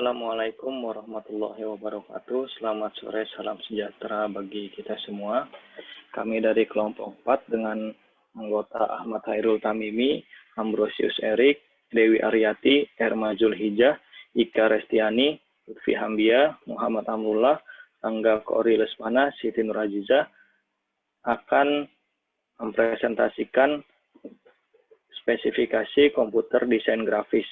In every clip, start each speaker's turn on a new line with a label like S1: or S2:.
S1: Assalamualaikum warahmatullahi wabarakatuh. Selamat sore, salam sejahtera bagi kita semua. Kami dari kelompok 4 dengan anggota Ahmad Hairul Tamimi, Ambrosius Erik, Dewi Aryati, Erma Zulhijjah, Ika Restiani, Lutfi Hambia, Muhammad Amrullah, Angga Kori Lesmana, Siti Nurajizah akan mempresentasikan spesifikasi komputer desain grafis.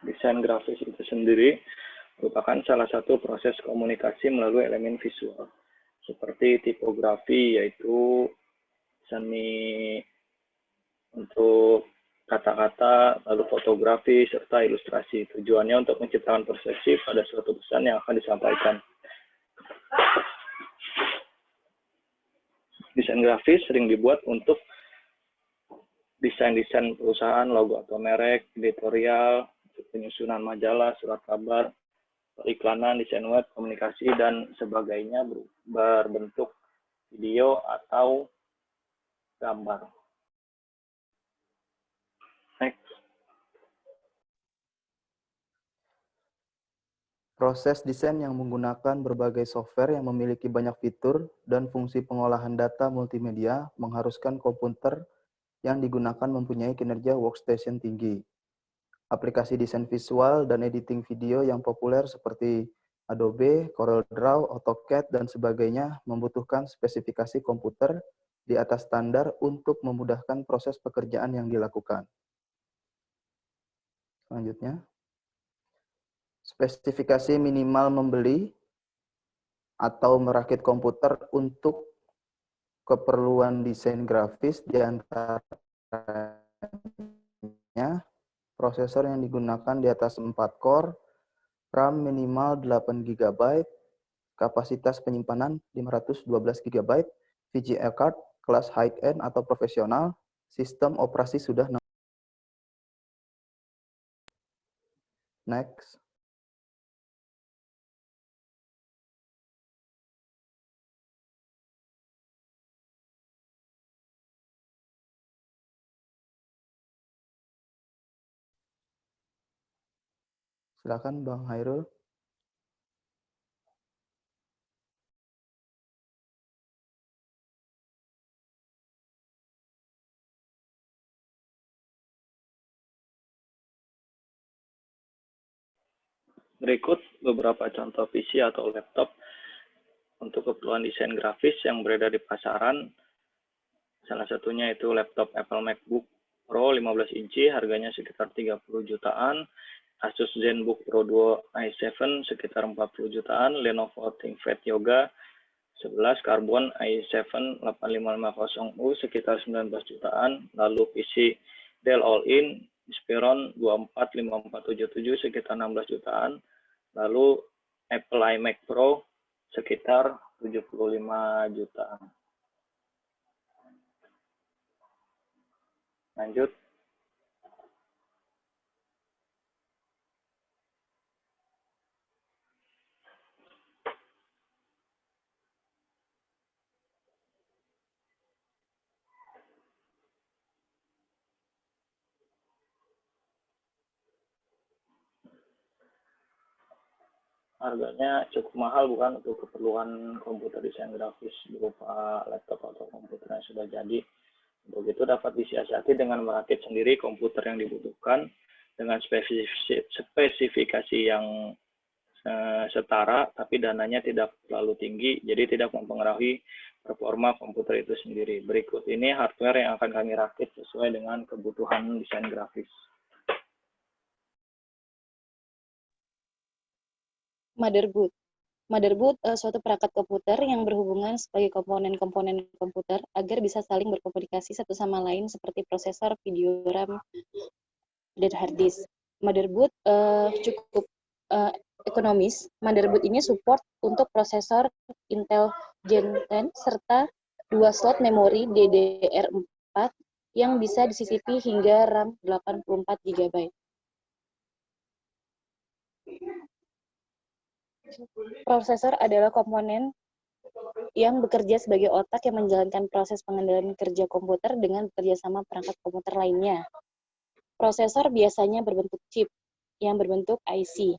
S1: Desain grafis itu sendiri merupakan salah satu proses komunikasi melalui elemen visual, seperti tipografi, yaitu seni untuk kata-kata, lalu fotografi, serta ilustrasi. Tujuannya untuk menciptakan persepsi pada suatu pesan yang akan disampaikan. Desain grafis sering dibuat untuk desain-desain perusahaan, logo atau merek, editorial, penyusunan majalah, surat kabar, iklanan, desain web, komunikasi, dan sebagainya berbentuk video atau gambar. Next.
S2: Proses desain yang menggunakan berbagai software yang memiliki banyak fitur dan fungsi pengolahan data multimedia mengharuskan komputer yang digunakan mempunyai kinerja workstation tinggi. Aplikasi desain visual dan editing video yang populer seperti Adobe, CorelDRAW, AutoCAD, dan sebagainya membutuhkan spesifikasi komputer di atas standar untuk memudahkan proses pekerjaan yang dilakukan. Selanjutnya, spesifikasi minimal membeli atau merakit komputer untuk keperluan desain grafis diantaranya prosesor yang digunakan di atas 4 core, RAM minimal 8 GB, kapasitas penyimpanan 512 GB, VGA card kelas high-end atau profesional, sistem operasi sudah. Next. Silakan Bang Hairul.
S1: Berikut beberapa contoh PC atau laptop untuk keperluan desain grafis yang beredar di pasaran. Salah satunya itu laptop Apple MacBook Pro 15 inci, harganya sekitar 30 jutaan. Asus ZenBook Pro 2 i7 sekitar 40 jutaan. Lenovo ThinkPad Yoga 11 Carbon i7 8550U sekitar 19 jutaan. Lalu PC Dell All-in Inspiron 245477 sekitar 16 jutaan. Lalu Apple iMac Pro sekitar 75 jutaan. Lanjut. Harganya cukup mahal bukan untuk keperluan komputer desain grafis berupa laptop atau komputer yang sudah jadi. Untuk itu dapat disiasati dengan merakit sendiri komputer yang dibutuhkan dengan spesifikasi yang setara, tapi dananya tidak terlalu tinggi, jadi tidak mempengaruhi performa komputer itu sendiri. Berikut ini hardware yang akan kami rakit sesuai dengan kebutuhan desain grafis.
S3: Motherboard. Motherboard suatu perangkat komputer yang berhubungan sebagai komponen-komponen komputer agar bisa saling berkomunikasi satu sama lain seperti prosesor, video RAM, dan hard disk. Motherboard cukup ekonomis. Motherboard ini support untuk prosesor Intel Gen 10 serta 2 slot memori DDR4 yang bisa disisipi hingga RAM 84 GB. Prosesor adalah komponen yang bekerja sebagai otak yang menjalankan proses pengendalian kerja komputer dengan bekerja sama perangkat komputer lainnya. Prosesor biasanya berbentuk chip yang berbentuk IC,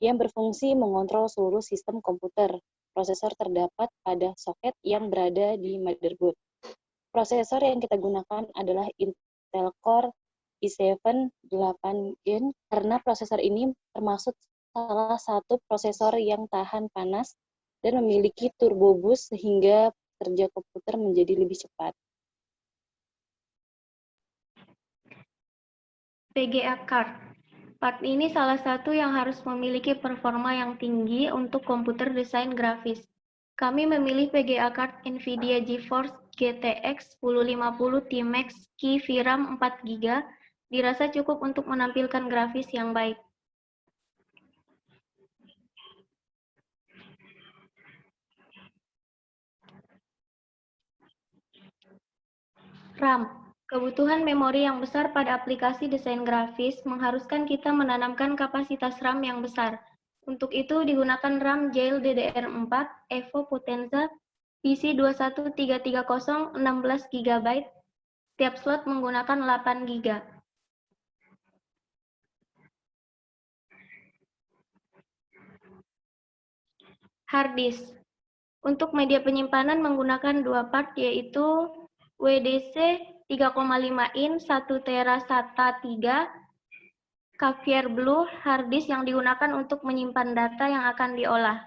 S3: yang berfungsi mengontrol seluruh sistem komputer. Prosesor terdapat pada soket yang berada di motherboard. Prosesor yang kita gunakan adalah Intel Core i7 8 Gen karena prosesor ini termasuk salah satu prosesor yang tahan panas dan memiliki turbo boost sehingga kerja komputer menjadi lebih cepat.
S4: VGA card. Part ini salah satu yang harus memiliki performa yang tinggi untuk komputer desain grafis. Kami memilih VGA card NVIDIA GeForce GTX 1050 Ti-Max Ki VRAM 4GB, dirasa cukup untuk menampilkan grafis yang baik. RAM. Kebutuhan memori yang besar pada aplikasi desain grafis mengharuskan kita menanamkan kapasitas RAM yang besar. Untuk itu digunakan RAM Jail DDR4 Evo Potenza PC21330 16GB. Setiap slot menggunakan 8GB. Hard disk. Untuk media penyimpanan menggunakan dua part yaitu WDC 3,5 in 1 tera SATA 3, Caviar Blue hard disk yang digunakan untuk menyimpan data yang akan diolah.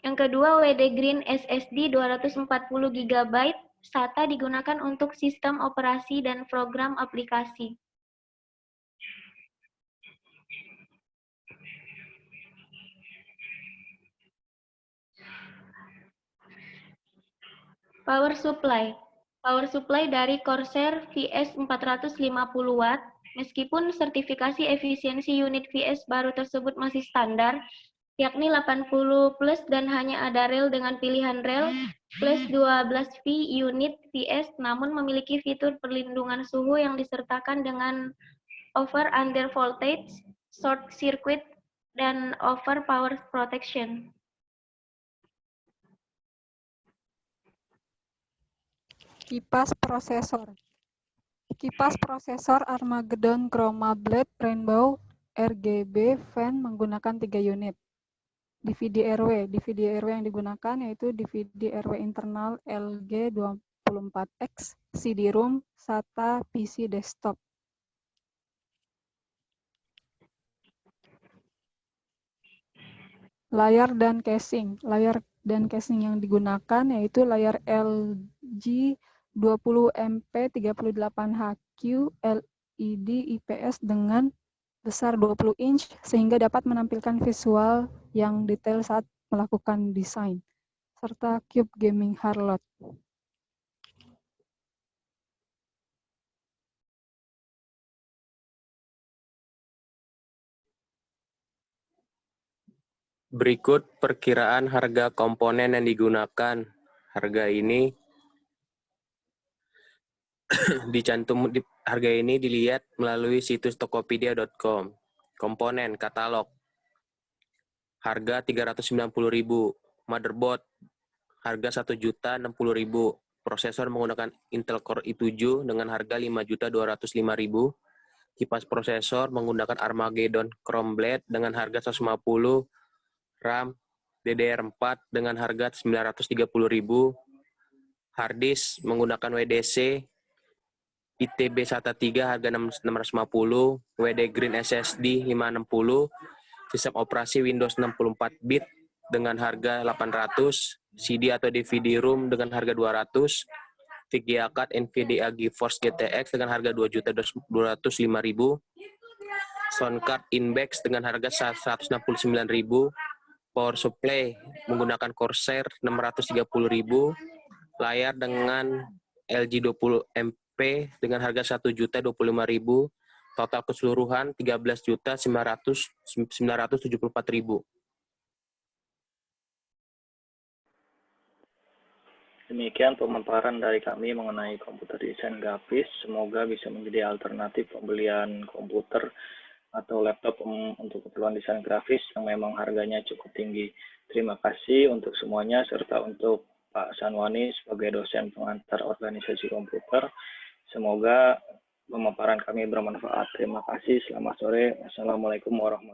S4: Yang kedua WD Green SSD 240GB, SATA digunakan untuk sistem operasi dan program aplikasi. Power supply. Power supply dari Corsair VS 450 watt. Meskipun sertifikasi efisiensi unit VS baru tersebut masih standar, yakni 80 plus dan hanya ada rel dengan pilihan rel plus 12V unit VS, namun memiliki fitur perlindungan suhu yang disertakan dengan over under voltage, short circuit, dan over power protection.
S5: Kipas prosesor. Kipas prosesor Armageddon Chroma Blade Rainbow RGB fan menggunakan 3 unit. DVD RW yang digunakan yaitu DVD RW internal LG24X, CD-ROM, SATA, PC desktop. Layar dan casing. Layar dan casing yang digunakan yaitu layar LG 20MP 38HQ LED IPS dengan besar 20 inch sehingga dapat menampilkan visual yang detail saat melakukan desain, serta Cube Gaming Harlot.
S6: Berikut perkiraan harga komponen yang digunakan. Harga ini harga ini dilihat melalui situs tokopedia.com. Komponen katalog. Harga 390.000. Motherboard harga 1.060.000. Prosesor menggunakan Intel Core i7 dengan harga 5.205.000. Kipas prosesor menggunakan Armageddon Chrome Blade dengan harga 150. RAM DDR4 dengan harga 930.000. Hard disk menggunakan WDC ITB SATA 3 harga 650, WD Green SSD 560, sistem operasi Windows 64 bit dengan harga 800, CD atau DVD ROM dengan harga 200, VGA card NVIDIA GeForce GTX dengan harga 2.205.000, sound card Inbex dengan harga 169.000, power supply menggunakan Corsair 630.000, layar dengan LG 20MP dengan harga 1.025.000, total keseluruhan 13.974.000.
S1: Demikian pemaparan dari kami mengenai komputer desain grafis. Semoga bisa menjadi alternatif pembelian komputer atau laptop untuk keperluan desain grafis yang memang harganya cukup tinggi. Terima kasih untuk semuanya, serta untuk Pak Sanwani sebagai dosen pengantar organisasi komputer. Semoga pemaparan kami bermanfaat. Terima kasih. Selamat sore. Wassalamualaikum warahmatullahi wabarakatuh.